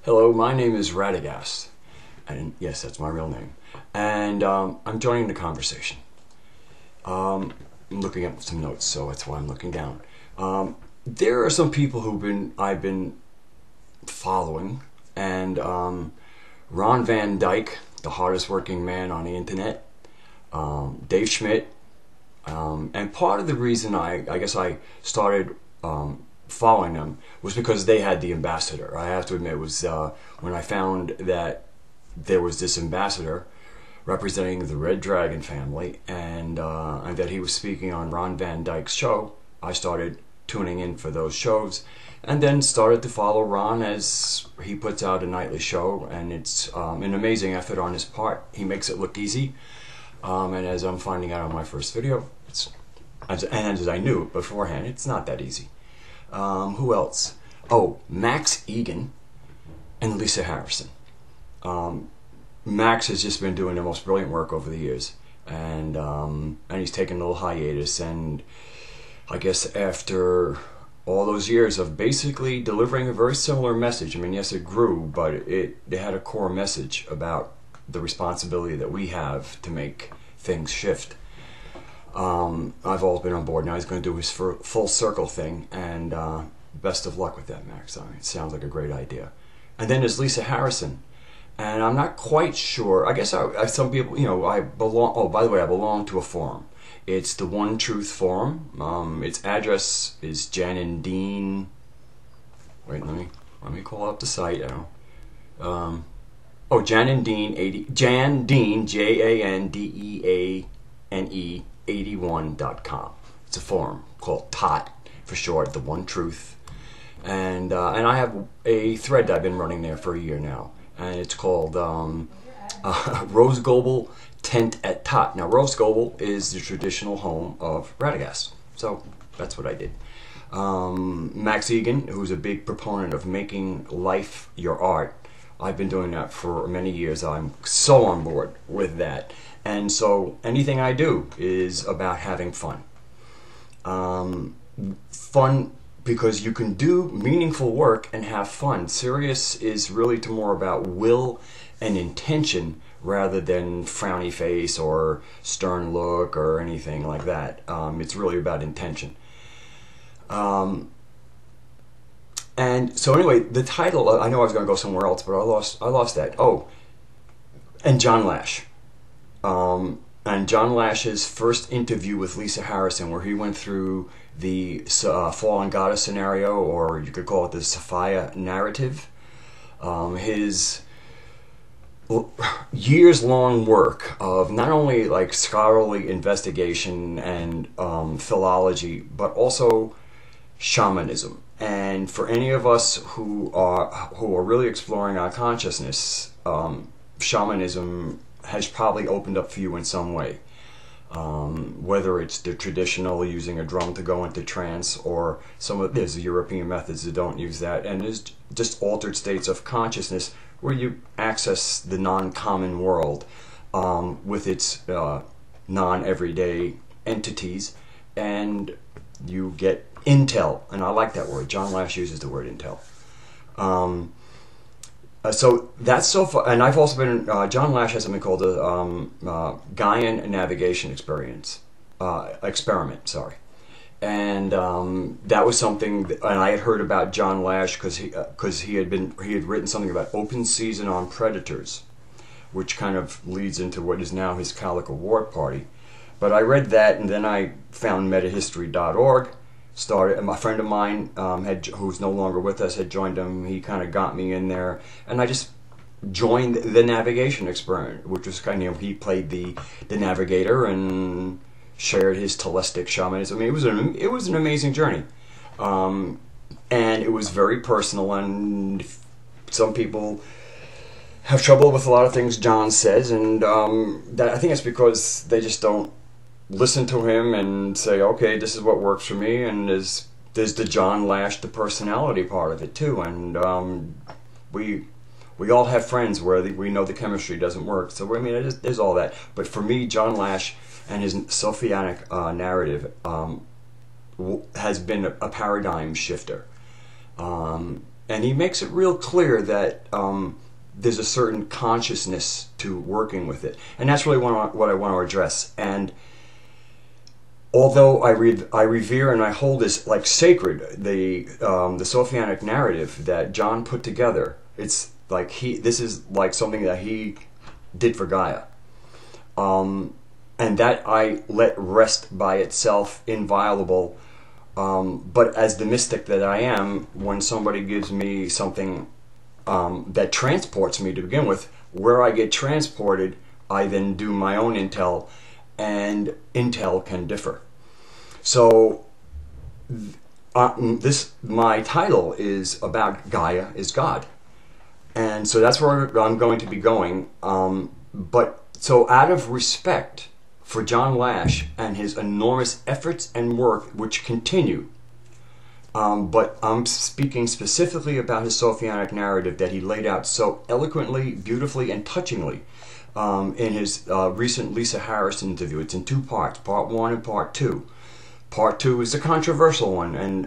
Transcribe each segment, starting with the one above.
Hello, my name is Radagast, and yes, that's my real name. And I'm joining the conversation. I'm looking up some notes, so that's why I'm looking down. There are some people I've been following, and Ron Van Dyke, the hardest working man on the internet, Dave Schmidt, and part of the reason I guess I started following them was because they had the ambassador. I have to admit, it was when I found that there was this ambassador representing the Red Dragon family, and that he was speaking on Ron Van Dyke's show. I started tuning in for those shows, and then started to follow Ron as he puts out a nightly show, and it's an amazing effort on his part. He makes it look easy, and as I'm finding out on my first video, as I knew beforehand, it's not that easy. Who else? Oh, Max Egan and Lisa Harrison. Max has just been doing the most brilliant work over the years, and he's taken a little hiatus, and I guess after all those years of basically delivering a very similar message, I mean, yes, it grew, but it had a core message about the responsibility that we have to make things shift. I've always been on board. Now he's going to do his full circle thing, and best of luck with that, Max. I mean, it sounds like a great idea. And then there's Lisa Harrison, and I'm not quite sure. I guess some people, I belong. Oh, by the way, I belong to a forum. It's the One Truth Forum. Its address is Jan and Dean. Wait, let me call up the site. Jan and Dean 80. Jan Dean JANDEANE 81.com. It's a forum called TOT for short, the One Truth, and I have a thread that I've been running there for a year now, and it's called Rose Goble Tent at Tot. Now, Rose Goble is the traditional home of Radagast, so that's what I did. Max Egan, who's a big proponent of making life your art, I've been doing that for many years. I'm so on board with that. And so anything I do is about having fun. Fun because you can do meaningful work and have fun. Serious is really more about will and intention rather than frowny face or stern look or anything like that. It's really about intention. And so anyway, the title, I know I was going to go somewhere else, but I lost that. Oh, and John Lash. And John Lash's first interview with Lisa Harrison, where he went through the fallen goddess scenario, or you could call it the Sophia narrative. His years-long work of not only like scholarly investigation and philology, but also shamanism. And for any of us who are really exploring our consciousness, shamanism has probably opened up for you in some way. Whether it's the traditional using a drum to go into trance, or there's the European methods that don't use that, and there's just altered states of consciousness where you access the non-common world with its non-everyday entities, and you get intel, and I like that word. John Lash uses the word intel. So that's so far, and I've also been. John Lash has something called the Gaia navigation experiment. Sorry, and that was something. And I had heard about John Lash because he had written something about open season on predators, which kind of leads into what is now his Calico Ward Party. But I read that, and then I found metahistory.org. And my friend of mine who's no longer with us had joined him. He kind of got me in there, and I just joined the navigation experiment, which was kind of, he played the navigator and shared his telepathic shamanism. I mean, it was an amazing journey, and it was very personal. And some people have trouble with a lot of things John says, and that I think it's because they just don't listen to him and say, okay, this is what works for me. And there's the John Lash, the personality part of it too. And we all have friends where we know the chemistry doesn't work. So I mean, there's all that. But for me, John Lash and his Sophianic narrative has been a paradigm shifter. And he makes it real clear that there's a certain consciousness to working with it. And that's really what I want to address. And although I revere and I hold this like sacred, the Sophianic narrative that John put together, it's like this is like something that he did for Gaia. And that I let rest by itself inviolable. But as the mystic that I am, when somebody gives me something that transports me to begin with, where I get transported, I then do my own intel, and intel can differ. So my title is about Gaia is God. And so that's where I'm going to be going. But so out of respect for John Lash and his enormous efforts and work, which continue, but I'm speaking specifically about his Sophianic narrative that he laid out so eloquently, beautifully, and touchingly in his recent Lisa Harris interview. It's in two parts, part 1 and part 2. Part 2 is the controversial one, and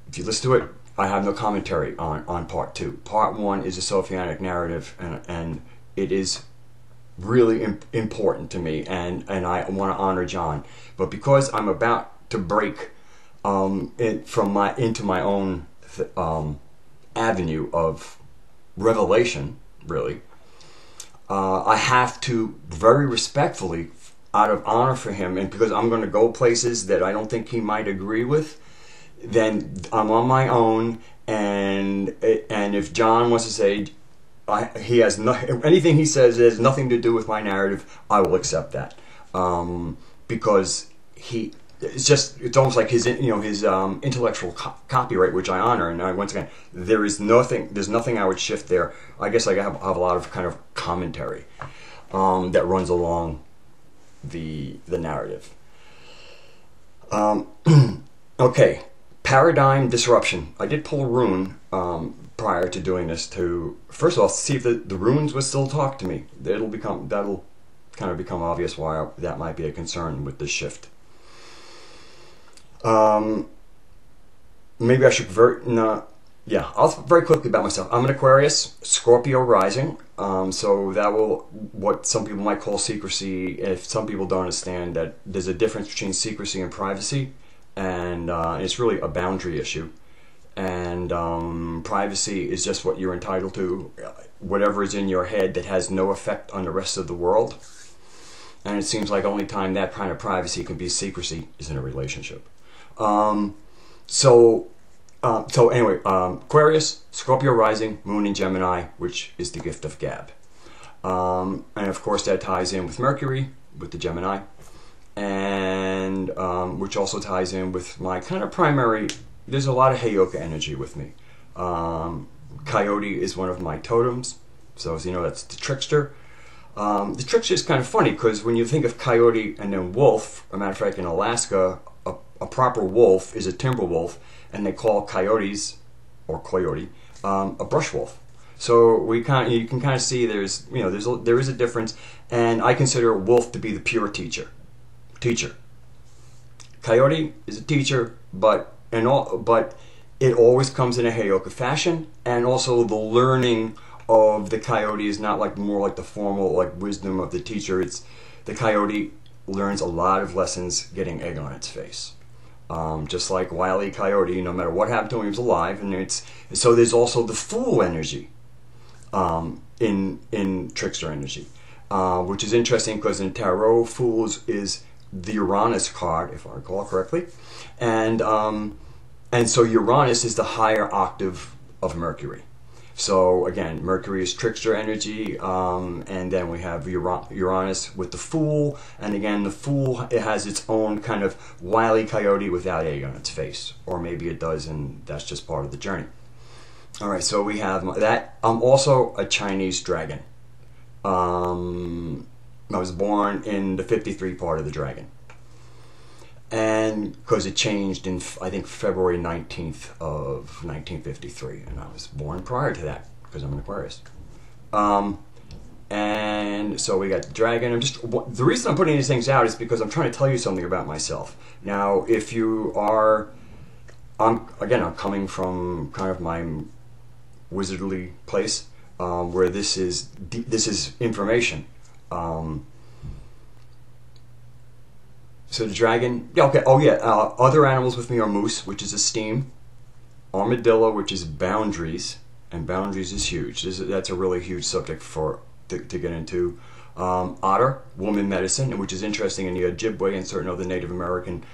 if you listen to it, I have no commentary on part 2. Part 1 is a Sophianic narrative, and it is really important to me, and I want to honor John. But because I'm about to break into my own avenue of revelation, really, I have to very respectfully, out of honor for him, and because I'm going to go places that I don't think he might agree with, then I'm on my own. And if John wants to say he has anything he says has nothing to do with my narrative, I will accept that, because it's almost like his intellectual copyright, which I honor. And once again, there's nothing I would shift there. I guess I have a lot of kind of commentary that runs along the narrative. Okay, paradigm disruption. I did pull a rune prior to doing this to, first of all, see if the runes would still talk to me. That'll kind of become obvious why that might be a concern with this shift. Maybe I should I'll very quickly about myself. I'm an Aquarius, Scorpio rising, so that will, what some people might call secrecy. If some people don't understand that there's a difference between secrecy and privacy, and it's really a boundary issue. And privacy is just what you're entitled to, whatever is in your head that has no effect on the rest of the world. And it seems like only time that kind of privacy can be secrecy is in a relationship. So anyway, Aquarius, Scorpio rising, Moon in Gemini, which is the gift of Gab. And of course that ties in with Mercury, with the Gemini, and which also ties in with my kind of primary, there's a lot of Heyoka energy with me. Coyote is one of my totems, so as you know, that's the trickster. The trickster is kind of funny because when you think of coyote and then wolf, as a matter of fact in Alaska, a proper wolf is a timber wolf, and they call coyotes, or coyote, a brush wolf. So you can kind of see there is a difference, and I consider a wolf to be the pure teacher. Coyote is a teacher, but it always comes in a Heyoka fashion, and also the learning of the coyote is not like more like the formal wisdom of the teacher. It's the coyote learns a lot of lessons getting egg on its face. Just like Wile E. Coyote, no matter what happened to him, he was alive, and so there's also the fool energy in trickster energy, which is interesting because in tarot, fools is the Uranus card, if I recall correctly, and so Uranus is the higher octave of Mercury. So again, Mercury is trickster energy, and then we have Uranus with the Fool, and again, the Fool, it has its own kind of wily coyote without egg on its face, or maybe it does, and that's just part of the journey. All right, so we have that. I'm also a Chinese dragon. I was born in the 53 part of the dragon, and because it changed in, I think, February 19th of 1953, and I was born prior to that because I'm an Aquarius. And so we got the dragon. The reason I'm putting these things out is because I'm trying to tell you something about myself. Now, if you are I'm coming from kind of my wizardly place, where this is information. So the dragon, yeah, okay, oh yeah, other animals with me are moose, which is esteem, armadillo, which is boundaries, and boundaries is huge. That's a really huge subject to get into. Otter, woman medicine, which is interesting in the Ojibwe and certain other Native American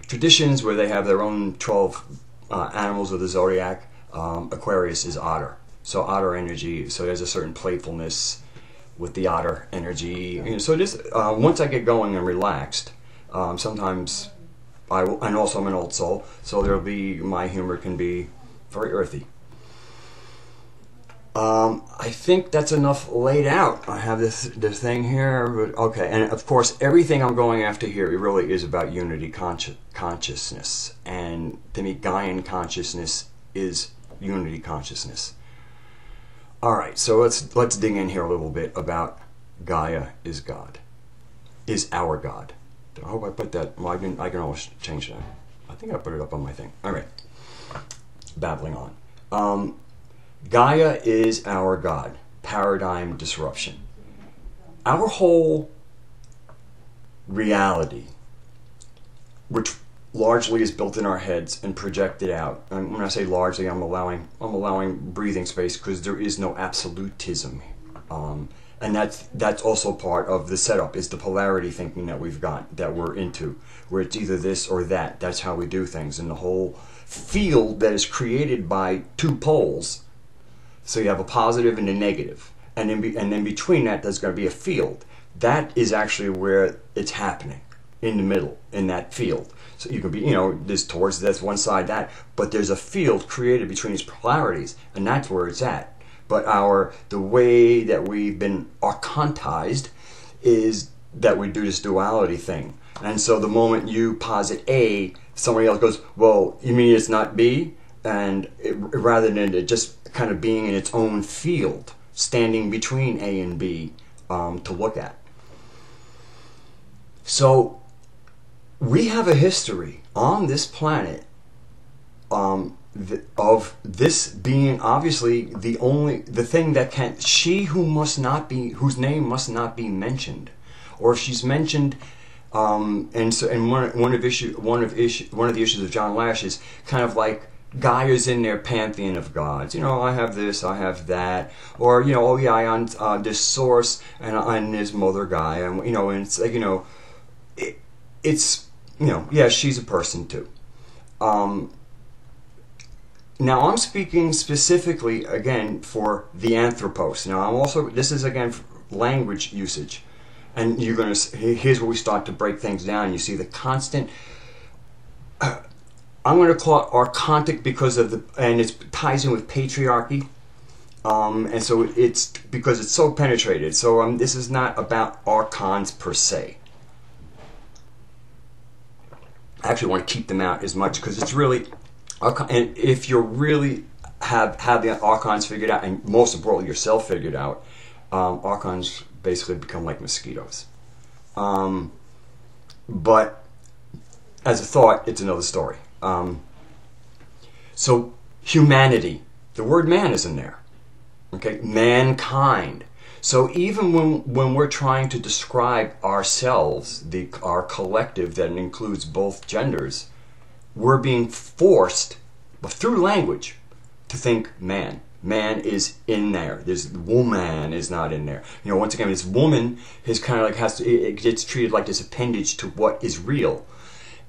traditions where they have their own 12 animals of the zodiac. Aquarius is otter, so otter energy. So there's a certain playfulness with the otter energy. So just once I get going and relaxed, sometimes I will, and also I'm an old soul, so my humor can be very earthy. I think that's enough laid out. I have this thing here, but okay. And of course, everything I'm going after here, it really is about unity consciousness. And to me, Gaian consciousness is unity consciousness. All right, so let's dig in here a little bit about Gaia is God, is our God. I hope I put that. Well, I can always change that. I think I put it up on my thing. All right, babbling on. Gaia is our God. Paradigm disruption. Our whole reality, which largely is built in our heads and projected out. And when I say largely, I'm allowing breathing space because there is no absolutism. And that's also part of the setup, is the polarity thinking that we've got, that we're into, where it's either this or that. That's how we do things. And the whole field that is created by two poles. So you have a positive and a negative, and then between that, there's going to be a field. That is actually where it's happening, in the middle, in that field. So you can be, there's towards this one side, that, but there's a field created between these polarities, and that's where it's at. But the way that we've been archontized is that we do this duality thing. And so the moment you posit A, somebody else goes, well, you mean it's not B? And rather than it just kind of being in its own field, standing between A and B to look at. So we have a history on this planet of this being obviously the thing that can, she whose name must not be mentioned, or if she's mentioned, and one of the issues of John Lash is kind of like Gaia's in their pantheon of gods. I have this, I have that, or oh yeah, I on this source and his mother Gaia, and and it's like it's yeah, she's a person too. Now I'm speaking specifically again for the anthropos. Now this is again language usage, and you're gonna here's where we start to break things down. You see the constant. I'm going to call it archontic because and it ties in with patriarchy, and so it's because it's so penetrated. So this is not about archons per se. I actually want to keep them out as much because it's really, and if you really have the archons figured out, and most importantly yourself figured out, archons basically become like mosquitoes. But as a thought, it's another story. So humanity, the word man is in there, okay? Mankind. So even when we're trying to describe ourselves, our collective that includes both genders, we're being forced through language to think man. Man is in there. This woman is not in there. Once again, this woman is kind of like it gets treated like this appendage to what is real.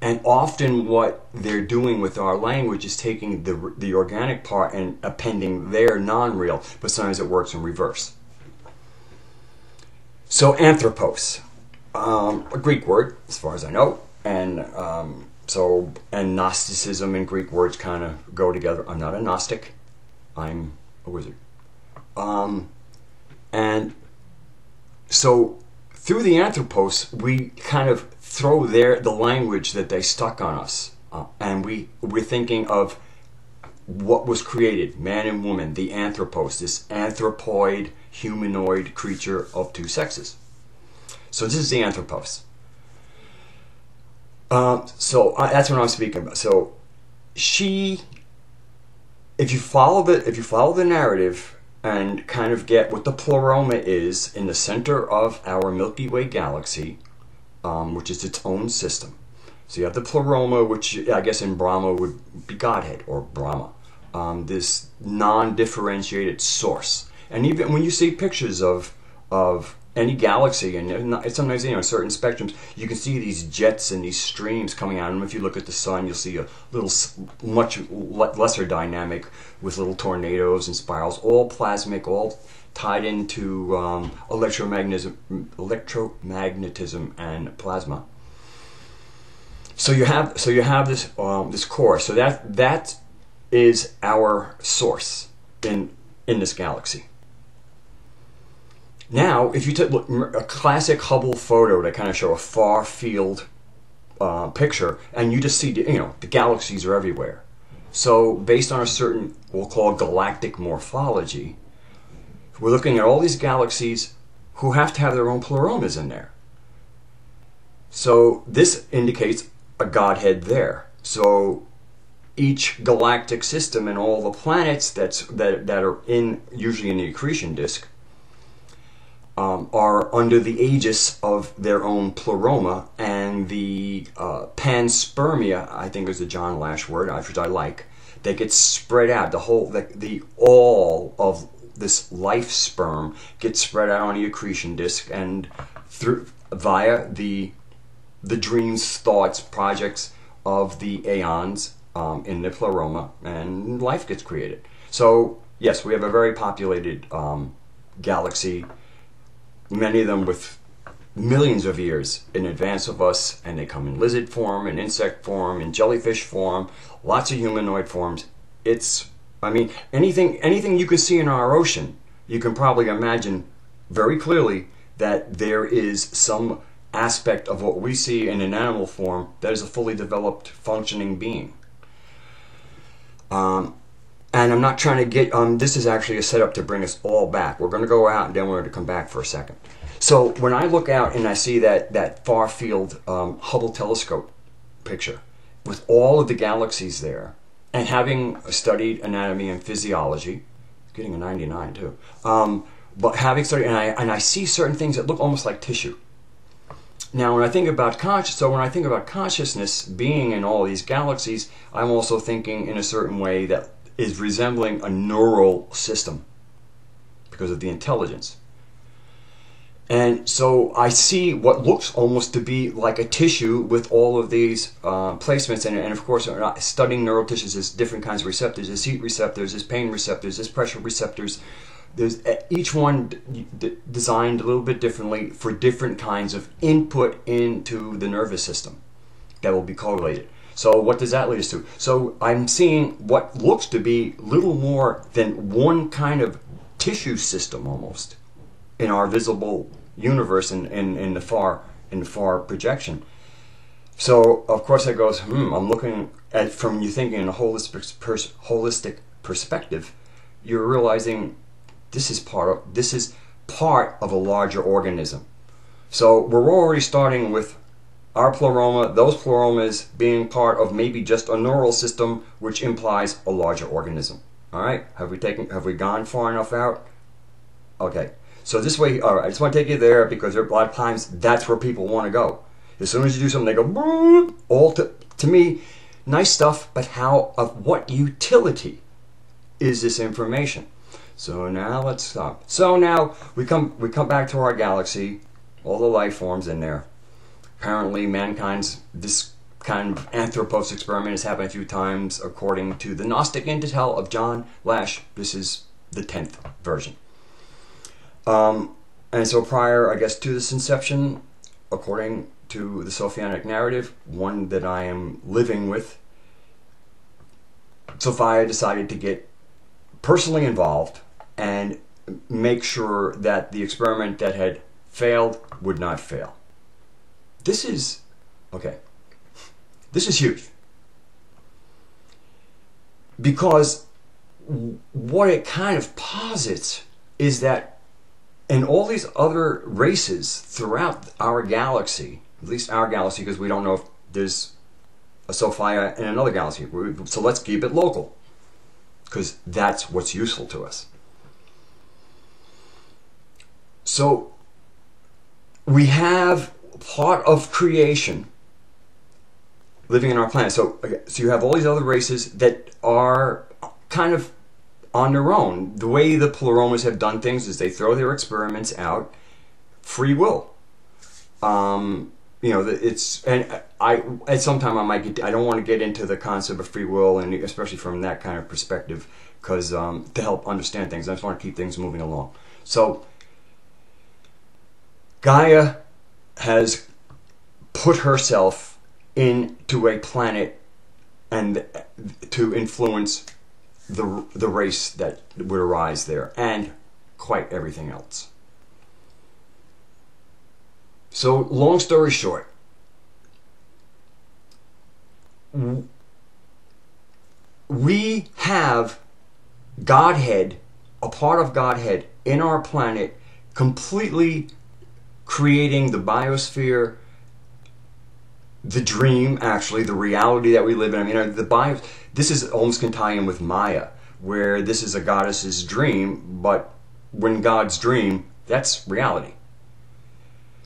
And often what they're doing with our language is taking the organic part and appending their non-real, but sometimes it works in reverse. So anthropos, a Greek word, as far as I know, and Gnosticism and Greek words kind of go together. I'm not a Gnostic, I'm a wizard. And so through the anthropos, we kind of throw the language that they stuck on us, and we're thinking of what was created, man and woman, the anthropos, this anthropoid, humanoid creature of two sexes. So this is the anthropos. So that's what I'm speaking about. So she, if you follow the narrative and kind of get what the pleroma is in the center of our Milky Way galaxy, which is its own system. So you have the pleroma, which I guess in Brahma would be Godhead or Brahma, this non-differentiated source. And even when you see pictures of any galaxy, and sometimes, you know, certain spectrums, you can see these jets and these streams coming out of them. If you look at the sun, you'll see a little, much lesser dynamic with little tornadoes and spirals, all plasmic, all tied into electromagnetism and plasma. So you have this this core. So that is our source in this galaxy. Now, if you take a classic Hubble photo to kind of show a far field picture, and you just see, you know, the galaxies are everywhere. So based on a certain, we'll call galactic morphology, we're looking at all these galaxies who have to have their own pleromas in there. So this indicates a Godhead there. So each galactic system and all the planets that are usually in the accretion disk are under the aegis of their own pleroma, and the panspermia, I think is the John Lash word, which I like, that gets spread out. All of this life sperm gets spread out on the accretion disk, and via the dreams, thoughts, projects of the aeons in the pleroma, and life gets created. So yes, we have a very populated galaxy, many of them with millions of years in advance of us, and they come in lizard form, in insect form, in jellyfish form, lots of humanoid forms. I mean, anything you can see in our ocean, you can probably imagine very clearly that there is some aspect of what we see in an animal form that is a fully developed, functioning being. And I'm not trying to get, this is actually a setup to bring us all back. We're going to go out and then we're going to come back for a second. So when I look out and I see that far field Hubble telescope picture with all of the galaxies there, and having studied anatomy and physiology, getting a 99 too, but having studied, and I see certain things that look almost like tissue. Now, when I think about consciousness being in all these galaxies, I'm also thinking in a certain way that is resembling a neural system because of the intelligence. And so I see what looks almost to be like a tissue with all of these placements in it. And of course, studying neural tissues, there's different kinds of receptors. There's heat receptors, there's pain receptors, there's pressure receptors. There's each one designed a little bit differently for different kinds of input into the nervous system that will be correlated. So what does that lead us to? So I'm seeing what looks to be little more than one kind of tissue system almost in our visible universe in the far projection. So of course it goes, I'm looking at, from you thinking in a holistic perspective, you're realizing this is part of a larger organism. So we're already starting with our pleroma, those pleromas being part of maybe just a neural system, which implies a larger organism. All right, have we gone far enough out? Okay, so this way, all right, I just want to take you there because a lot of times that's where people want to go. As soon as you do something, they go, boom, all to me, nice stuff, but of what utility is this information? So now let's stop. So now we come back to our galaxy, all the life forms in there. Apparently this kind of Anthropos experiment has happened a few times according to the Gnostic Intel of John Lash. This is the 10th version. And so prior, I guess, to this inception, according to the Sophianic narrative, one that I am living with, Sophia decided to get personally involved and make sure that the experiment that had failed would not fail. This is huge, because what it kind of posits is that in all these other races throughout our galaxy, at least our galaxy, because we don't know if there's a Sophia in another galaxy. So let's keep it local, because that's what's useful to us. So we have part of creation living in our planet. So you have all these other races that are kind of on their own. The way the Pleuromas have done things is they throw their experiments out, free will. You know, it's, and at some time I don't want to get into the concept of free will, and especially from that kind of perspective, because to help understand things, I just want to keep things moving along. So Gaia has put herself into a planet and to influence the race that would arise there, and quite everything else. So, long story short, we have Godhead, a part of Godhead in our planet, completely creating the biosphere, the dream, actually, the reality that we live in. I mean, this is almost can tie in with Maya, where this is a goddess's dream, but when God's dream, that's reality.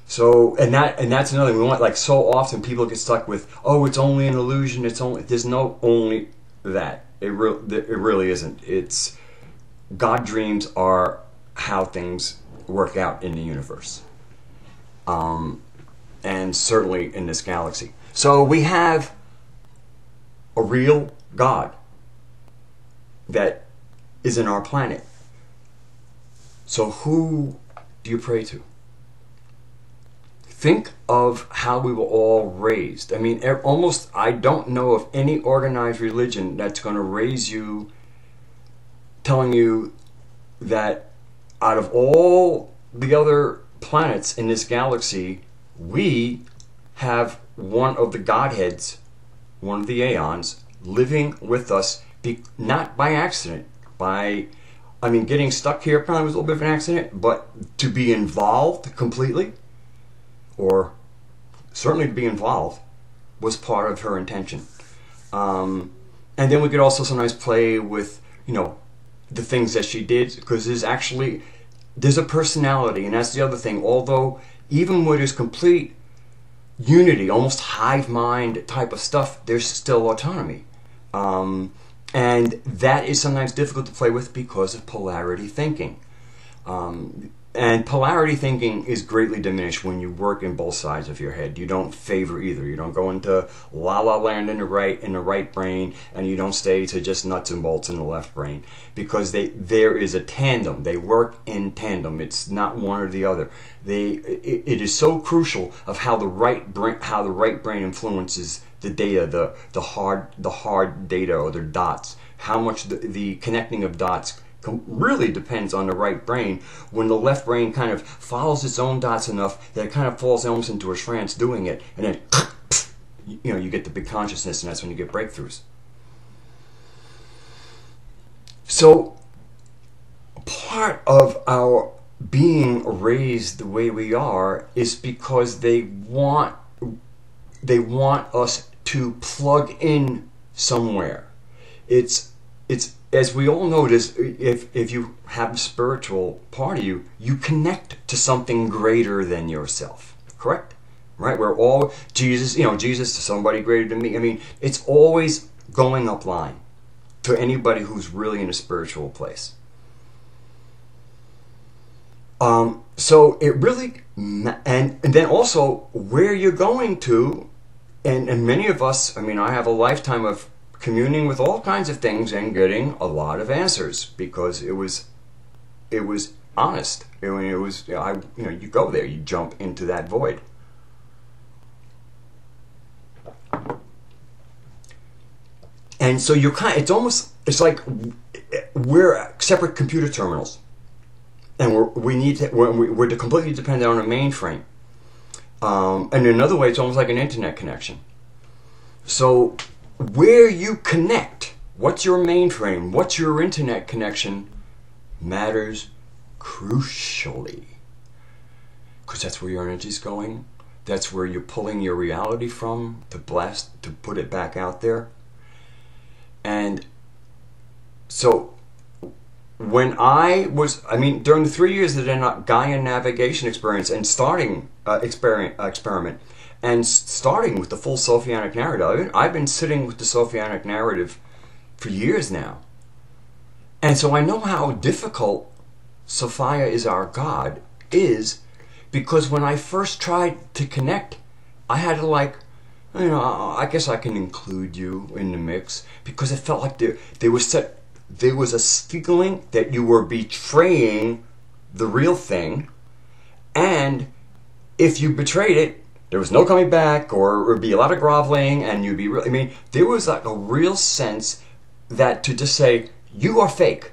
So, and that's another thing. We want, like, so often people get stuck with, oh, it's only an illusion. There's no only that. It really isn't. It's, God dreams are how things work out in the universe. And certainly in this galaxy. So we have a real God that is in our planet. So who do you pray to? Think of how we were all raised. I mean, I don't know of any organized religion that's going to raise you telling you that out of all the other planets in this galaxy, we have one of the Godheads, one of the Aeons, living with us, not by accident. Getting stuck here probably was a little bit of an accident, but to be involved completely, or certainly to be involved, was part of her intention. And then we could also sometimes play with, the things that she did, because there's a personality, and that's the other thing. Although even where there's complete unity, almost hive mind type of stuff, there's still autonomy. And that is sometimes difficult to play with because of polarity thinking. And polarity thinking is greatly diminished when you work in both sides of your head. You don't favor either. You don't go into la-la land in the right brain, and you don't stay to just nuts and bolts in the left brain, because there is a tandem. They work in tandem. It's not one or the other. It is so crucial of how the right brain influences the data, the hard data, or the dots. How much the connecting of dots really depends on the right brain. When the left brain kind of follows its own dots enough that it kind of falls almost into a trance doing it, and then you get the big consciousness, and that's when you get breakthroughs. So part of our being raised the way we are is because they want us to plug in somewhere. It's as we all notice, if you have a spiritual part of you, you connect to something greater than yourself. Correct? Right? We're all Jesus to somebody greater than me. I mean, it's always going up line to anybody who's really in a spiritual place. So it really, and then also where you're going to, and many of us, I have a lifetime of communing with all kinds of things and getting a lot of answers because it was honest. You go there, you jump into that void. And so it's like we're separate computer terminals, and we're completely dependent on a mainframe. And in another way, it's almost like an internet connection. So where you connect, what's your mainframe, what's your internet connection, matters crucially. Because that's where your energy's going, That's where you're pulling your reality from to blast, to put it back out there. And so when during the 3 years of the Gaia navigation experience and starting experiment and starting with the full Sophianic narrative, I've been sitting with the Sophianic narrative for years now. And so I know how difficult Sophia is our God is, because when I first tried to connect, I had to I guess I can include you in the mix, because it felt like there was a feeling that you were betraying the real thing, and if you betrayed it, there was no coming back, or it would be a lot of groveling, and you'd be there was like a real sense that to just say, you are fake.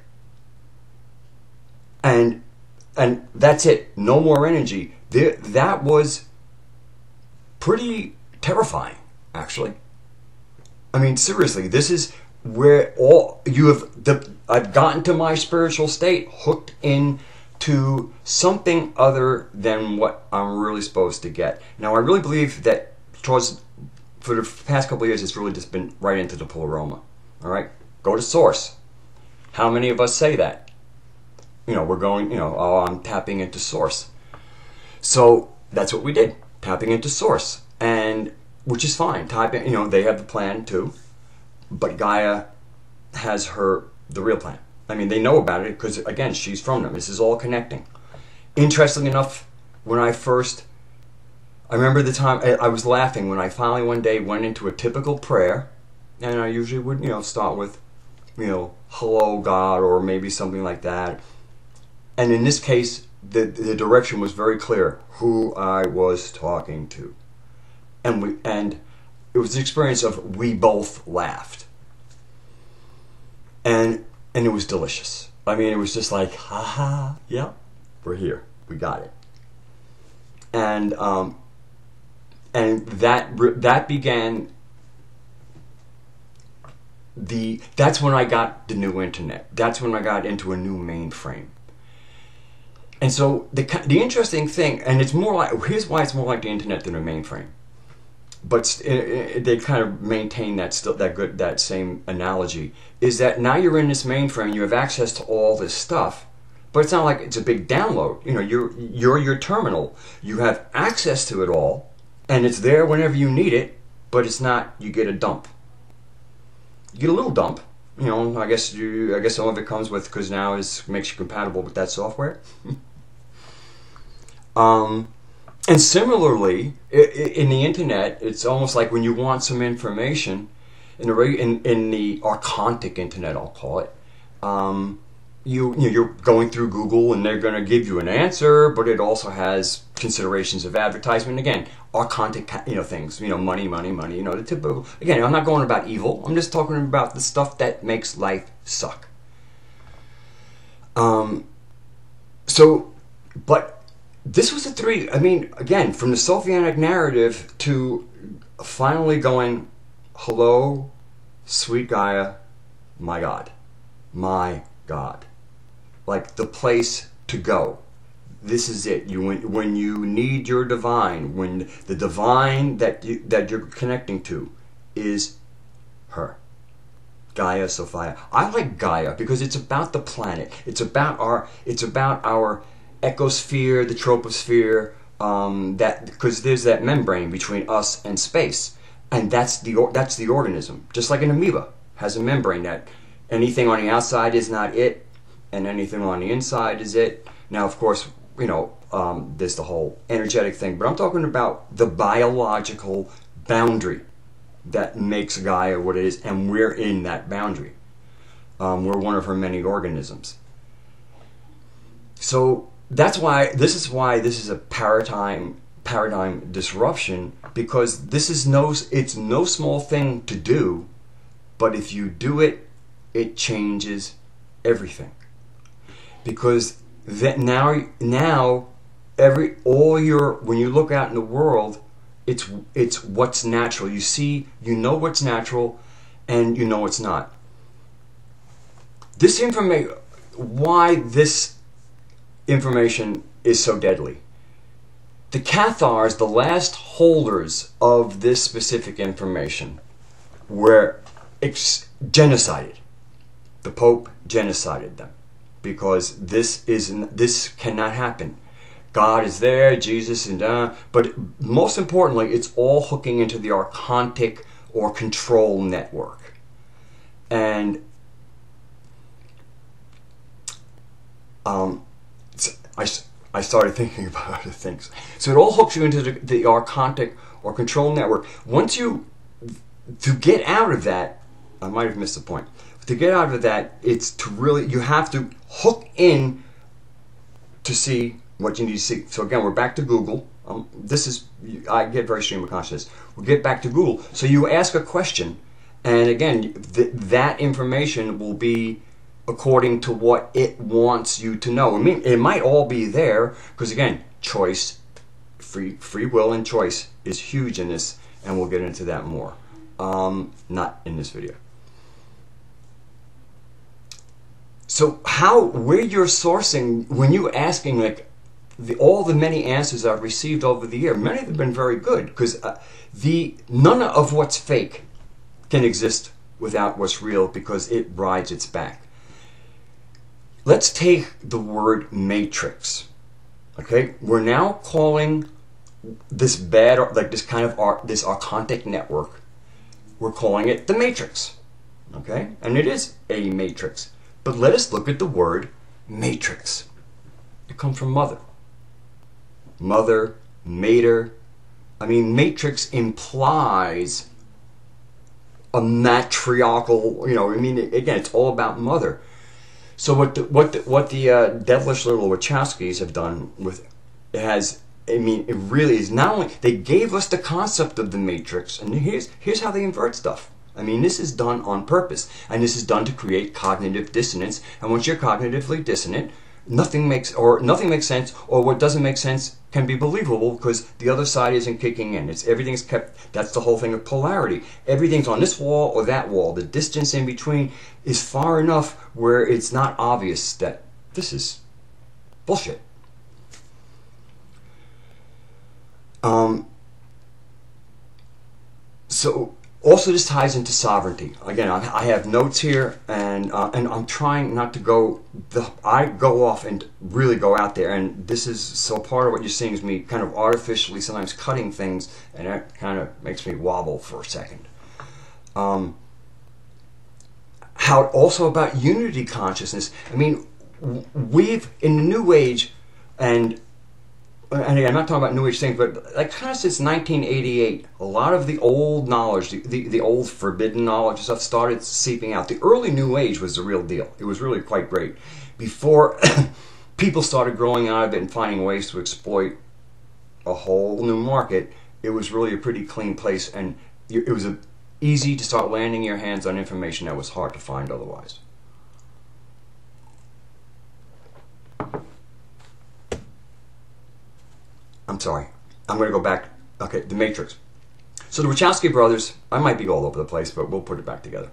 And that's it. No more energy. That was pretty terrifying, actually. I mean, seriously, this is where I've gotten to my spiritual state hooked into something other than what I'm really supposed to get. Now, I really believe that for the past couple of years, it's really just been right into the pleroma. All right? Go to source. How many of us say that? We're going, I'm tapping into source. So that's what we did, tapping into source, and which is fine. Typing, they have the plan too, but Gaia has the real plan. I mean, they know about it because, again, she's from them. This is all connecting. Interestingly enough, I remember the time I was laughing when I finally one day went into a typical prayer, and I usually would, start with, hello God, or maybe something like that. And in this case, the direction was very clear, who I was talking to. And it was the experience of we both laughed. And it was delicious. I mean, it was just like, haha, yeah, we're here. We got it. And that began that's when I got the new internet. That's when I got into a new mainframe. And so the interesting thing, and it's more like, here's why it's more like the internet than a mainframe. But they kind of maintain that same analogy, is that now you're in this mainframe, you have access to all this stuff, but it's not like it's a big download. You're your terminal. You have access to it all, and it's there whenever you need it, but it's not, you get a dump. You get a little dump. I guess some of it comes with, because now makes you compatible with that software. And similarly, in the internet, it's almost like when you want some information, in the archontic internet, I'll call it, you're going through Google and they're going to give you an answer, but it also has considerations of advertisement. Again, archontic, things, money, the typical. Again, I'm not going about evil. I'm just talking about the stuff that makes life suck. But this was again, from the Sophianic narrative to finally going, hello, sweet Gaia, my God. Like the place to go. This is it. When you need your divine, when the divine that you're connecting to is her. Gaia, Sophia. I like Gaia because it's about the planet. It's about our ecosphere, the troposphere, because there's that membrane between us and space, and that's the organism. Just like an amoeba has a membrane that anything on the outside is not it, and anything on the inside is it. Now, of course, there's the whole energetic thing, but I'm talking about the biological boundary that makes Gaia what it is, and we're in that boundary. We're one of her many organisms. So this is a paradigm disruption, because it's no small thing to do, but if you do it, it changes everything. Because when you look out in the world, it's what's natural. You know what's natural, and you know what's not. Why this information is so deadly the Cathars, the last holders of this specific information, were genocided. The Pope genocided them because this cannot happen. God is there, Jesus, and but most importantly, it's all hooking into the archontic or control network. And I started thinking about other things. So it all hooks you into the archontic or control network. Once you, to get out of that, I might have missed the point. To get out of that, it's to really, you have to hook in to see what you need to see. So again, we're back to Google. I get very stream of consciousness. We'll get back to Google. So you ask a question, and again, that information will be according to what it wants you to know. I mean, it might all be there, because again, choice, free will and choice is huge in this, and we'll get into that more. Not in this video. So where you're sourcing, when you're asking, like, all the many answers I've received over the year, many have been very good, because none of what's fake can exist without what's real, because it rides its back. Let's take the word matrix. Okay, we're now calling this this kind of this archontic network, we're calling it the matrix. Okay, and it is a matrix. But let us look at the word matrix. It comes from mother. Mother, mater. I mean, matrix implies a matriarchal, I mean, again, it's all about mother. So what the devilish little Wachowskis have done with it has, I mean, it really is not only, they gave us the concept of the matrix, and here's how they invert stuff. I mean, this is done on purpose, and this is done to create cognitive dissonance. And once you're cognitively dissonant, nothing makes sense, or what doesn't make sense can be believable because the other side isn't kicking in. Everything's kept. That's the whole thing of polarity. Everything's on this wall or that wall. The distance in between is far enough where it's not obvious that this is bullshit. So. Also, this ties into sovereignty. Again, I have notes here, and I'm trying not to go. I go off and really go out there, and this is so part of what you're seeing is me kind of artificially sometimes cutting things, and that kind of makes me wobble for a second. How also about unity consciousness. I mean, we've in the New Age, and again, I'm not talking about New Age things, but like kind of since 1988, a lot of the old knowledge, the old forbidden knowledge and stuff started seeping out. The early New Age was the real deal. It was really quite great. Before people started growing out of it and finding ways to exploit a whole new market, it was really a pretty clean place, and it was easy to start landing your hands on information that was hard to find otherwise. I'm sorry. I'm going to go back. Okay, the Matrix. So the Wachowski brothers, I might be all over the place, but we'll put it back together.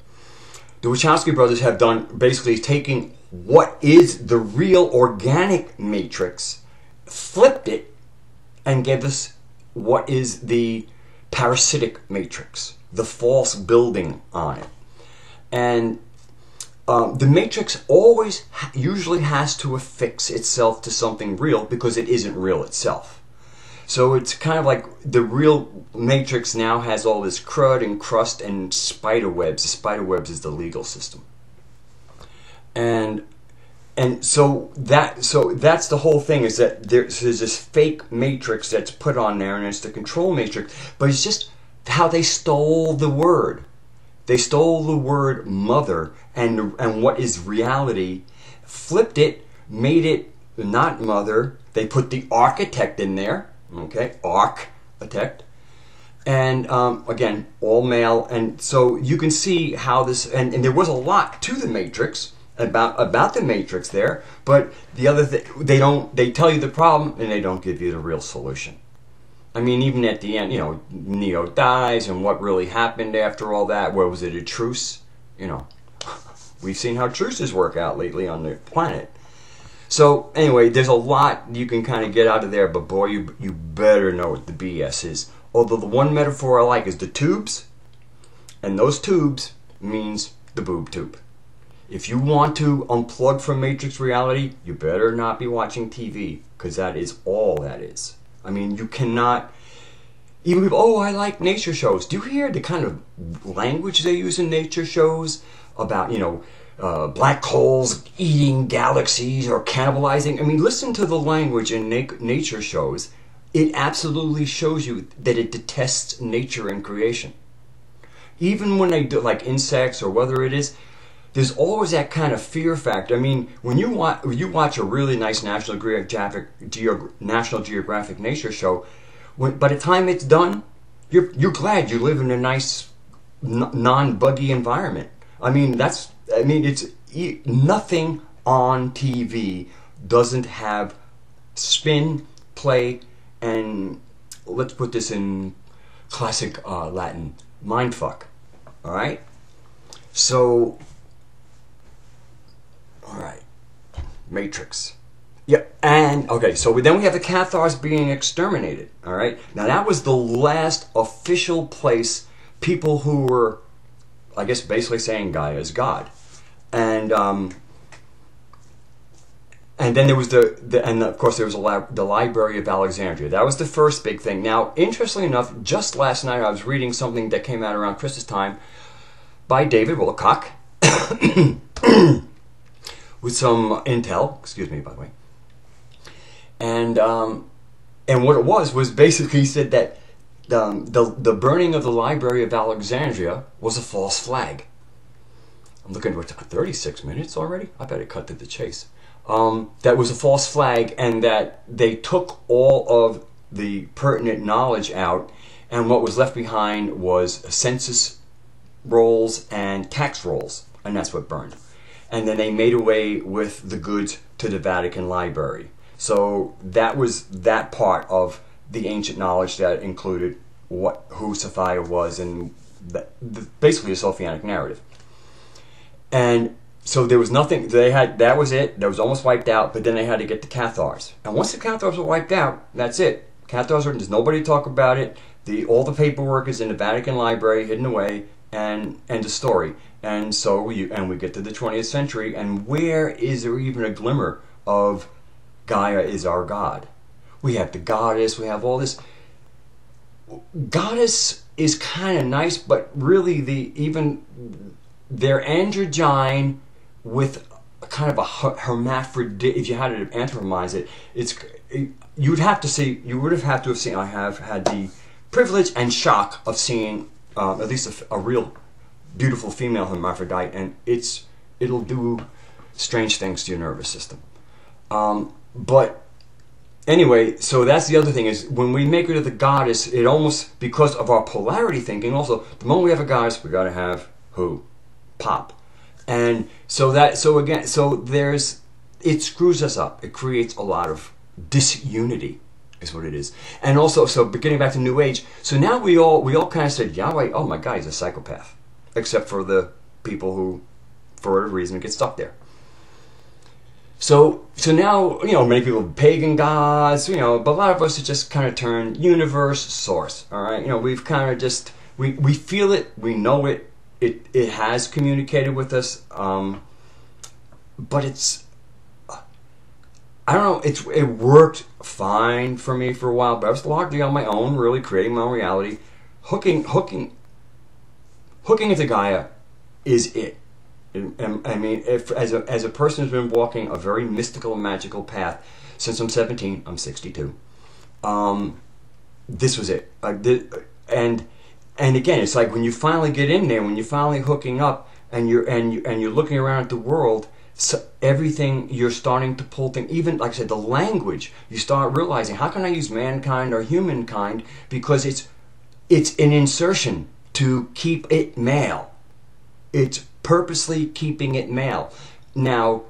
The Wachowski brothers have done basically taking what is the real organic matrix, flipped it, and gave us what is the parasitic matrix, the false building on it. And the matrix always usually has to affix itself to something real because it isn't real itself. So it's kind of like the real matrix now has all this crud and crust and spider webs. The spider webs is the legal system. And so that's the whole thing, is that there's this fake matrix that's put on there, and it's the control matrix, but it's just how they stole the word. They stole the word mother and what is reality, flipped it, made it not mother. They put the architect in there. Okay, architect, and again, all male, and so you can see how this, and there was a lot to the Matrix about the Matrix there, but the other thing, they tell you the problem and they don't give you the real solution. I mean, even at the end, Neo dies, and what really happened after all that? Where was it, a truce? We've seen how truces work out lately on the planet. So anyway, there's a lot you can kind of get out of there, but boy, you better know what the BS is. Although the one metaphor I like is the tubes, and those tubes means the boob tube. If you want to unplug from Matrix reality, you better not be watching TV, because that is all that is. I mean, you cannot... Even people, oh, I like nature shows. Do you hear the kind of language they use in nature shows about, you know, black holes eating galaxies or cannibalizing? I mean, listen to the language in nature shows. It absolutely shows you that it detests nature and creation. Even when they do, like insects or whether it is, there's always that kind of fear factor. I mean, when you watch a really nice National Geographic nature show, by the time it's done, you're glad you live in a nice non-buggy environment. I mean, it's nothing on TV doesn't have spin, play, and let's put this in classic Latin, mindfuck. All right? So, all right, Matrix. Yep, and okay, so then we have the Cathars being exterminated. All right, now that was the last official place people who were, I guess, basically saying Gaia is God, and then there was and of course there was the Library of Alexandria. That was the first big thing. Now, interestingly enough, just last night I was reading something that came out around Christmas time by David Wilcock with some intel. Excuse me, by the way. And what it was basically he said that the burning of the Library of Alexandria was a false flag. I'm looking at 36 minutes already. I better cut to the chase. That was a false flag, and that they took all of the pertinent knowledge out, and what was left behind was census rolls and tax rolls, and that's what burned. And then they made away with the goods to the Vatican Library. So that was that part of the ancient knowledge that included who Sophia was and basically the Sophianic narrative. And so there was nothing, that was it, that was almost wiped out, but then they had to get the Cathars. And once the Cathars were wiped out, that's it. Cathars were, there's nobody to talk about it, all the paperwork is in the Vatican Library, hidden away, and end of story. And so we get to the 20th century, and where is there even a glimmer of Gaia is our God? We have the goddess, we have all this. Goddess is kind of nice, but really they're androgyne with a kind of a hermaphrodite. If you had to anthropomorphize it, you would have to have seen. I have had the privilege and shock of seeing at least a real beautiful female hermaphrodite, and it'll do strange things to your nervous system. But anyway, so that's the other thing is when we make her to the goddess, it almost, because of our polarity thinking, also the moment we have a goddess, we got to have who? Pop. And so it screws us up. It creates a lot of disunity, is what it is. And also, so getting back to New Age, so now we all kind of said Yahweh, oh my God, he's a psychopath, except for the people who, for whatever reason, get stuck there. So now, many people have pagan gods, but a lot of us have just kind of turned universe, source, all right? We've kind of just, we feel it, we know it, it has communicated with us, but it's, I don't know, it worked fine for me for a while, but I was largely on my own, really creating my own reality. Hooking into Gaia is it. I mean, as a person who's been walking a very mystical and magical path since I'm 17, I'm 62. This was it. And again, it's like when you finally get in there, when you're finally hooking up, and you're looking around at the world, so everything you're starting to pull things. Even like I said, the language. You start realizing, how can I use mankind or humankind, because it's an insertion to keep it male. It's purposely keeping it male. Now,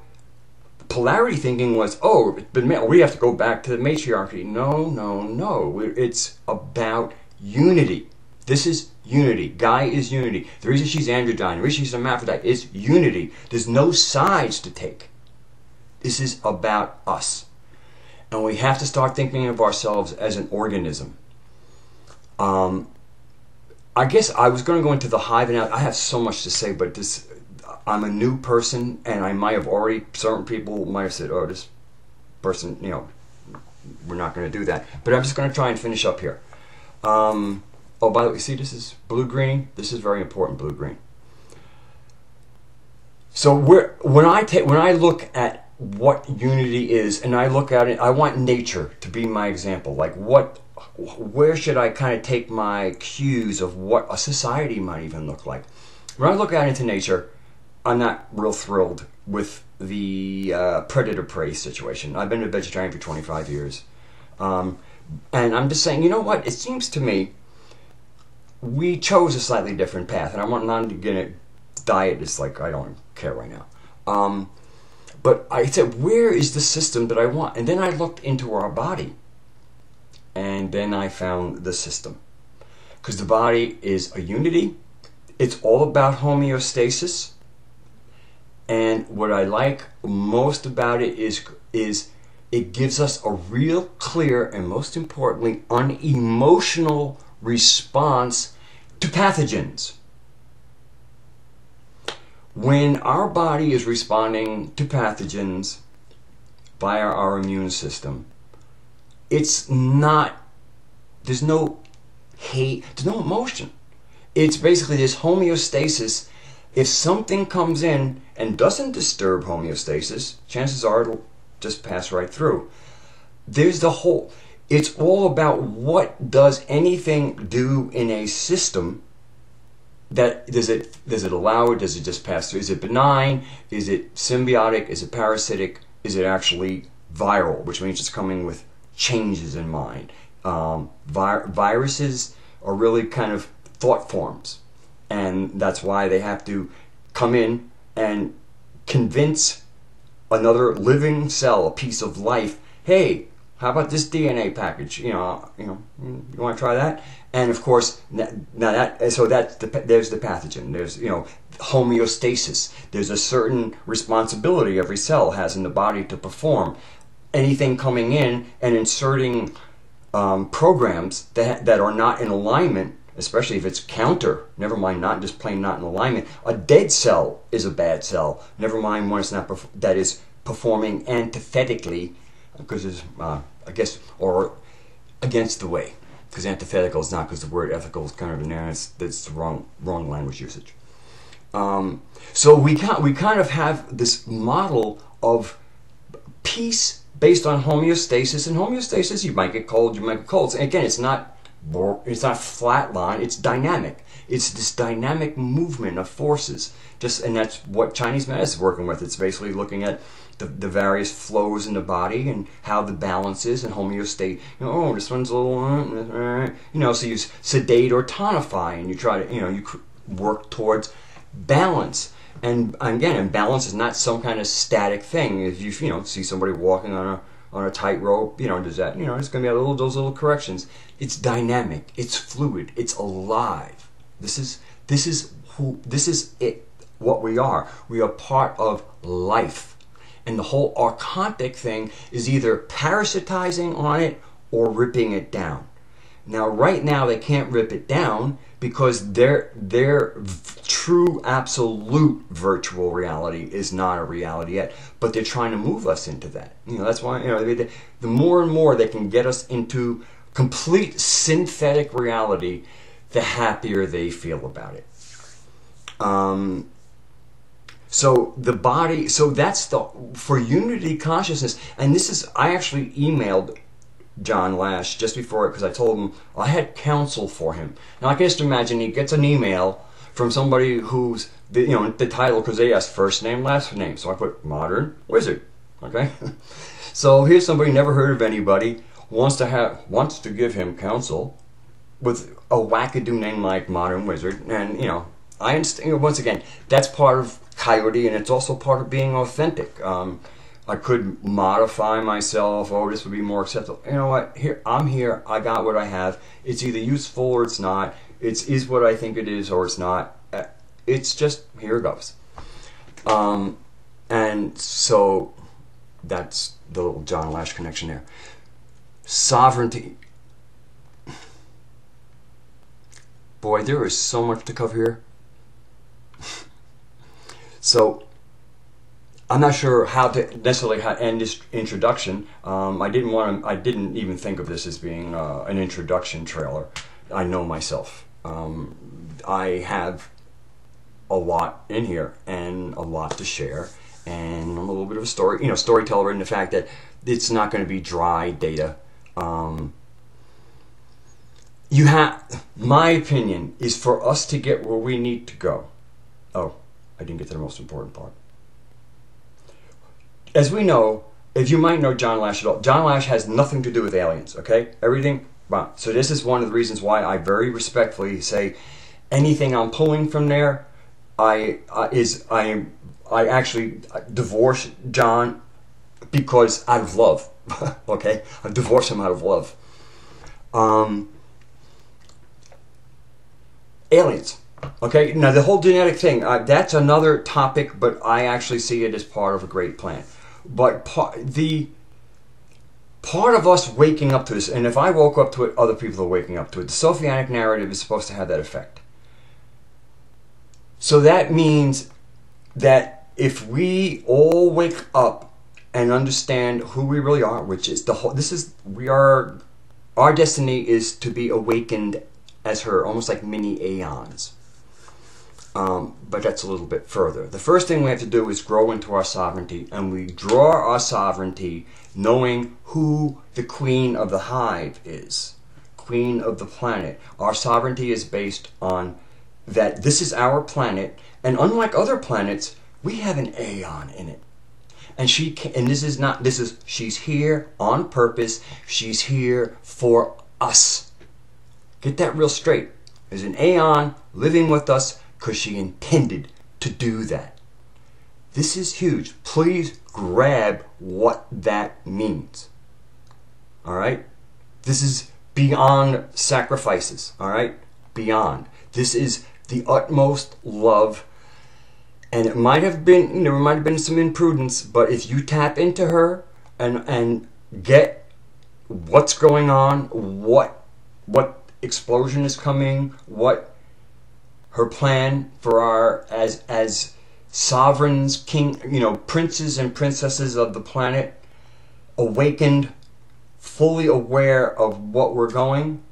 polarity thinking was, oh, it's been male, we have to go back to the matriarchy. No. It's about unity. This is unity. Gaia is unity. The reason she's androgyne, the reason she's hermaphrodite is unity. There's no sides to take. This is about us. And we have to start thinking of ourselves as an organism. I guess I was going to go into the hive, and I have so much to say, but I'm a new person, and I might have already, certain people might have said, oh, this person, you know, we're not going to do that. But I'm just going to try and finish up here. Oh, by the way, see, this is blue-green. This is very important, blue-green. So when I look at what unity is, and I look at it, I want nature to be my example. Like where should I kind of take my cues of what a society might even look like? When I look out into nature, I'm not real thrilled with the predator-prey situation. I've been a vegetarian for 25 years. And I'm just saying, you know what? It seems to me we chose a slightly different path. And I'm not going to diet is like, I don't care right now. But I said, where is the system that I want? And then I looked into our body. And then I found the system. Because the body is a unity. It's all about homeostasis. And what I like most about it is it gives us a real clear and most importantly unemotional response to pathogens. When our body is responding to pathogens via our immune system, it's not, there's no hate, there's no emotion. It's basically this homeostasis. If something comes in and doesn't disturb homeostasis, chances are it'll just pass right through. There's the whole, it's all about what does anything do in a system. That does it allow it? Does it just pass through? Is it benign? Is it symbiotic? Is it parasitic? Is it actually viral, which means it's coming with changes in mind? Viruses are really kind of thought forms, and that's why they have to come in and convince another living cell, a piece of life, hey, how about this DNA package? You want to try that? And of course, there's the pathogen. There's homeostasis. There's a certain responsibility every cell has in the body to perform. Anything coming in and inserting programs that are not in alignment, especially if it's counter. Never mind, not just plain not in alignment. A dead cell is a bad cell. Never mind one it's not that is performing antithetically. Because it's, I guess, or against the way. Because antithetical is not, because the word ethical is kind of in there. That's the wrong language usage. So we kind of have this model of peace based on homeostasis. And homeostasis, you might get cold, you might get cold. And again, it's not flat line. It's dynamic. It's this dynamic movement of forces. And that's what Chinese medicine is working with. It's basically looking at the various flows in the body and how the balance is and homeostate. Oh, this one's a little, so you sedate or tonify, and you try to, you work towards balance. And again, balance is not some kind of static thing. If you see somebody walking on a tightrope, there's that, it's going to be those little corrections. It's dynamic. It's fluid. It's alive. This is it. What we are. We are part of life. And the whole archontic thing is either parasitizing on it or ripping it down. Now, right now, they can't rip it down because their true, absolute virtual reality is not a reality yet. But they're trying to move us into that. That's why the more and more they can get us into complete synthetic reality, the happier they feel about it. So the body, so that's for unity consciousness. And this is, I actually emailed John Lash just before, because I told him I had counsel for him. Now I can just imagine he gets an email from somebody who's, the title, because they asked first name, last name. So I put modern wizard, okay? So here's somebody never heard of anybody, wants to give him counsel with a wackadoo name like modern wizard. And, I understand, once again, that's part of coyote, and it's also part of being authentic. I could modify myself. Oh, this would be more acceptable. You know what? I'm here. I got what I have. It's either useful or it's not. It is what I think it is or it's not. It's just, here it goes. And so that's the little John Lash connection there. Sovereignty. Boy, there is so much to cover here. So, I'm not sure how to necessarily end this introduction. I didn't even think of this as being an introduction trailer. I know myself. I have a lot in here and a lot to share, and I'm a little bit of a storyteller in the fact that it's not going to be dry data. My opinion is for us to get where we need to go. Oh, I didn't get to the most important part. As we know, if you might know John Lash at all, John Lash has nothing to do with aliens, okay? Everything, well, so this is one of the reasons why I very respectfully say anything I'm pulling from there, I actually divorce John because out of love, okay? I divorce him out of love. Aliens. Okay, now the whole genetic thing, that's another topic, but I actually see it as part of a great plan. But part of us waking up to this, and if I woke up to it, other people are waking up to it. The Sophianic narrative is supposed to have that effect. So that means that if we all wake up and understand who we really are, which is our destiny is to be awakened as her, almost like mini aeons. But that's a little bit further. The first thing we have to do is grow into our sovereignty, and we draw our sovereignty knowing who the queen of the hive is, queen of the planet. Our sovereignty is based on that this is our planet, and unlike other planets, we have an aeon in it. And she's here on purpose. She's here for us. Get that real straight. There's an aeon living with us because she intended to do that. This is huge. Please grab what that means. Alright? This is beyond sacrifices. Alright? Beyond. This is the utmost love. And it might have been, there might have been some imprudence, but if you tap into her and get what's going on, what explosion is coming, what her plan for our as sovereigns, princes and princesses of the planet, awakened, fully aware of what we're doing.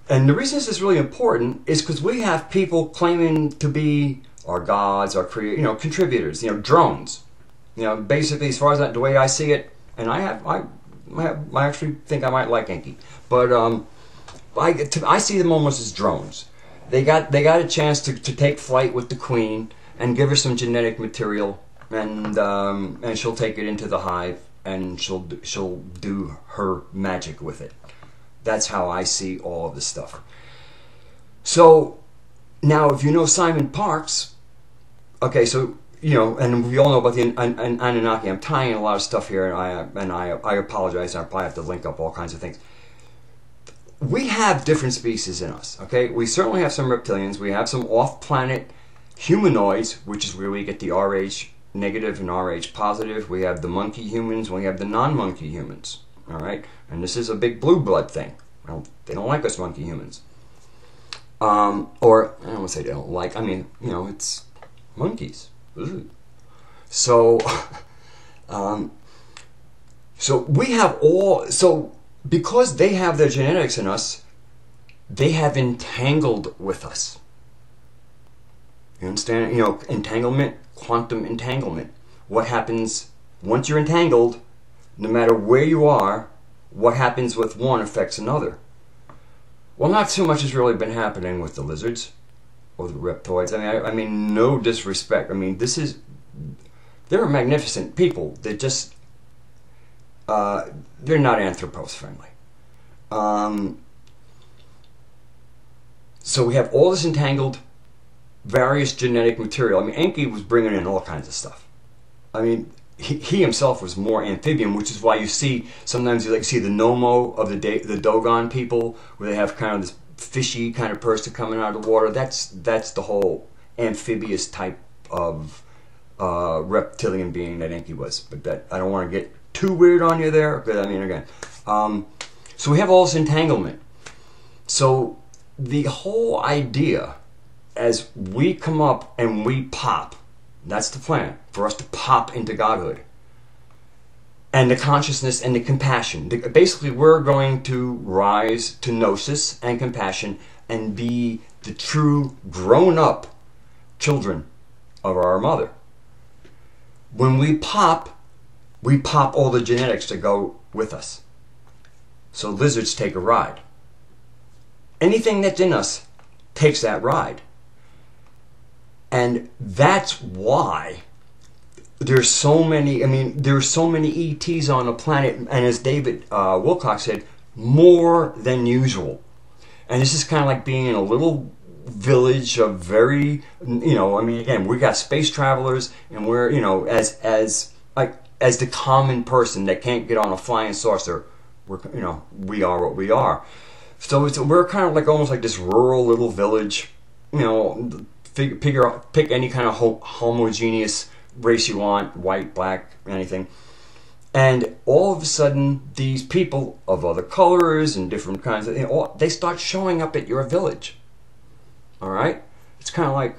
And the reason this is really important is because we have people claiming to be our gods, our contributors, drones. Basically, as far as the way I see it, and I actually think I might like Enki, but I see them almost as drones. They got a chance to take flight with the queen and give her some genetic material, and she'll take it into the hive and she'll do her magic with it. That's how I see all of this stuff. So now, if you know Simon Parkes, okay, so and we all know about the Anunnaki. I'm tying in a lot of stuff here, and I apologize. I probably have to link up all kinds of things. We have different species in us, okay? We certainly have some reptilians. We have some off-planet humanoids, which is where we get the RH negative and RH positive. We have the monkey humans. We have the non-monkey humans, all right? And this is a big blue blood thing. Well, they don't like us monkey humans. Or, I don't want to say they don't like. I mean, it's monkeys. Ooh. So, so we have all... So, because they have their genetics in us, they have entangled with us. You understand? Entanglement, quantum entanglement. What happens once you're entangled, no matter where you are, what happens with one affects another. Well, not so much has really been happening with the lizards or the reptoids. I mean, no disrespect. I mean, they're magnificent people. They're just... they're not anthropos friendly. So we have all this entangled, various genetic material. I mean, Enki was bringing in all kinds of stuff. I mean, he himself was more amphibian, which is why you see sometimes you see the Nomo of the Dogon people, where they have kind of this fishy kind of person coming out of the water. That's the whole amphibious type of reptilian being that Enki was. But that, I don't want to get too weird on you there, because I mean, again, so we have all this entanglement. So the whole idea, as we come up and we pop, that's the plan, for us to pop into godhood. And the consciousness and the compassion. Basically, we're going to rise to gnosis and compassion and be the true grown-up children of our mother. When we pop all the genetics to go with us. So lizards take a ride. Anything that's in us takes that ride. And that's why there's so many, I mean, there's so many ETs on the planet, and as David Wilcox said, more than usual. And this is kind of like being in a little village of very, you know, I mean, again, we got space travelers, and we're, you know, as the common person that can't get on a flying saucer, we're, you know, we are what we are. So we're kind of like almost like this rural little village, you know, pick any kind of homogeneous race you want, white, black, anything. And all of a sudden, these people of other colors and different kinds of, you know, they start showing up at your village. All right? It's kind of like,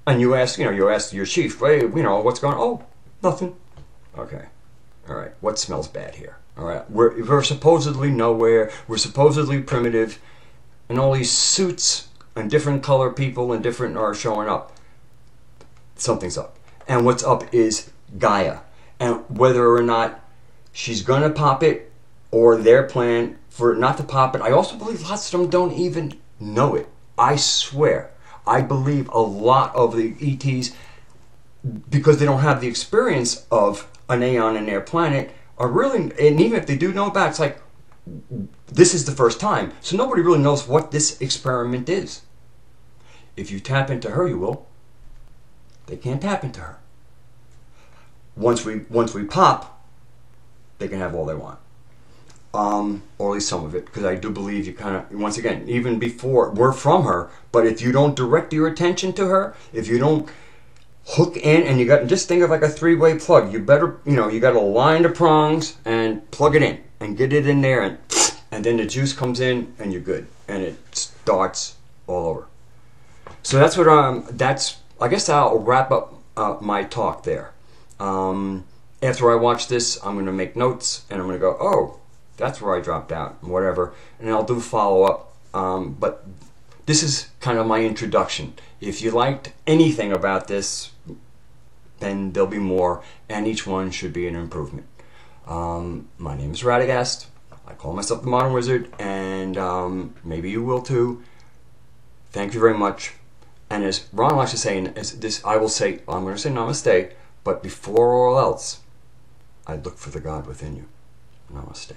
and you ask your chief, hey, you know, what's going on? Oh, nothing. Okay. All right. What smells bad here? All right. We're supposedly nowhere. We're supposedly primitive. And all these suits and different color people and different are showing up. Something's up. And what's up is Gaia. And whether or not she's going to pop it or their plan for it not to pop it, I also believe lots of them don't even know it. I swear. I believe a lot of the ETs, because they don't have the experience of an aeon in their planet, are really, and even if they do know about it, it's like, this is the first time. So nobody really knows what this experiment is. If you tap into her, you will. They can't tap into her. Once we pop, they can have all they want. Or at least some of it, because I do believe you kind of, once again, even before, we're from her, but if you don't direct your attention to her, if you don't hook in, and you got, just think of like a three-way plug, you better, you know, you got to line the prongs and plug it in, and get it in there, and then the juice comes in, and you're good, and it starts all over. So that's what, I guess I'll wrap up my talk there. After I watch this, I'm going to make notes, and I'm going to go, oh, that's where I dropped out, whatever, and I'll do follow-up, but this is kind of my introduction. If you liked anything about this, then there'll be more, and each one should be an improvement. My name is Radagast. I call myself the Modern Wizard, and maybe you will too. Thank you very much. And as Ron likes to say, I will say, I'm going to say namaste, but before all else, I look for the God within you. Namaste.